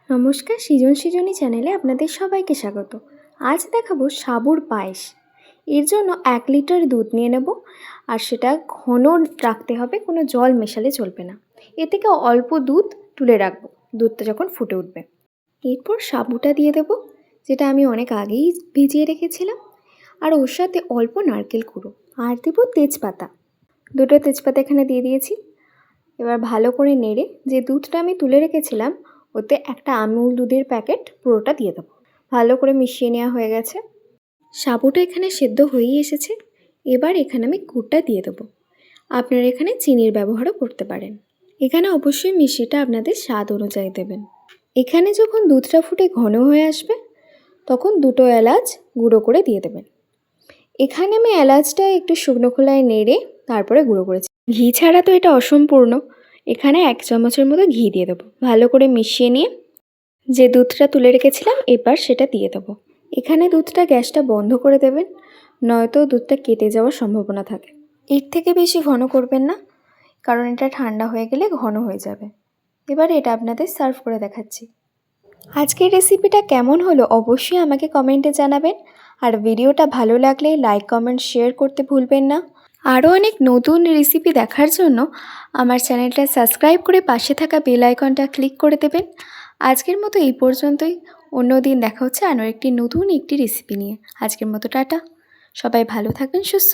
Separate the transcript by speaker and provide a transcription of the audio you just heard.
Speaker 1: নমস্কার, সৃজনী চ্যানেলে আপনাদের সবাইকে স্বাগত। আজ দেখাবো সাবুর পায়েস। এর জন্য 1 লিটার দুধ নিয়ে নেব, আর সেটা ঘন রাখতে হবে, কোনো জল মেশালে চলবে না। এ থেকে অল্প দুধ তুলে রাখবো দুধটা যখন ফুটে উঠবে। এরপর সাবুটা দিয়ে দেব, যেটা আমি অনেক আগেই ভিজিয়ে রেখেছিলাম, আর ওর সাথে অল্প নারকেল কুড়ো, আর দেবো তেজপাতা। 2টো তেজপাতা এখানে দিয়ে দিয়েছি। এবার ভালো করে নেড়ে যে দুধটা আমি তুলে রেখেছিলাম ওতে একটা আমুল দুধের প্যাকেট পুরোটা দিয়ে দেবো। ভালো করে মিশিয়ে নেওয়া হয়ে গেছে। সাবুটা এখানে সেদ্ধ হয়েই এসেছে। এবার এখানে আমি গুড়টা দিয়ে দেবো। আপনারা এখানে চিনির ব্যবহারও করতে পারেন। এখানে অবশ্যই মিষ্টিটা আপনাদের স্বাদ অনুযায়ী দেবেন। এখানে যখন দুধটা ফুটে ঘন হয়ে আসবে তখন 2টো এলাচ গুঁড়ো করে দিয়ে দেবেন। এখানে আমি এলাচটা একটু শুকনো খোলায় নেড়ে তারপরে গুঁড়ো করেছি। ঘি ছাড়া তো এটা অসম্পূর্ণ। এখানে 1 চামচের মতো ঘি দিয়ে দেবো। ভালো করে মিশিয়ে নিয়ে যে দুধটা তুলে রেখেছিলাম এবার সেটা দিয়ে দেবো। এখানে দুধটা গ্যাসটা বন্ধ করে দেবেন, নয়তো দুধটা কেটে যাওয়ার সম্ভাবনা থাকে। এর থেকে বেশি ঘন করবেন না, কারণ এটা ঠান্ডা হয়ে গেলে ঘন হয়ে যাবে। এবার এটা আপনাদের সার্ভ করে দেখাচ্ছি। আজকের রেসিপিটা কেমন হলো অবশ্যই আমাকে কমেন্টে জানাবেন, আর ভিডিওটা ভালো লাগলে লাইক, কমেন্ট, শেয়ার করতে ভুলবেন না। আরও অনেক নতুন রেসিপি দেখার জন্য আমার চ্যানেলটা সাবস্ক্রাইব করে পাশে থাকা বেল আইকনটা ক্লিক করে দেবেন। আজকের মতো এই পর্যন্তই। অন্য দিন দেখা হচ্ছে আরও একটি নতুন রেসিপি নিয়ে। আজকের মতো টাটা। সবাই ভালো থাকবেন, সুস্থ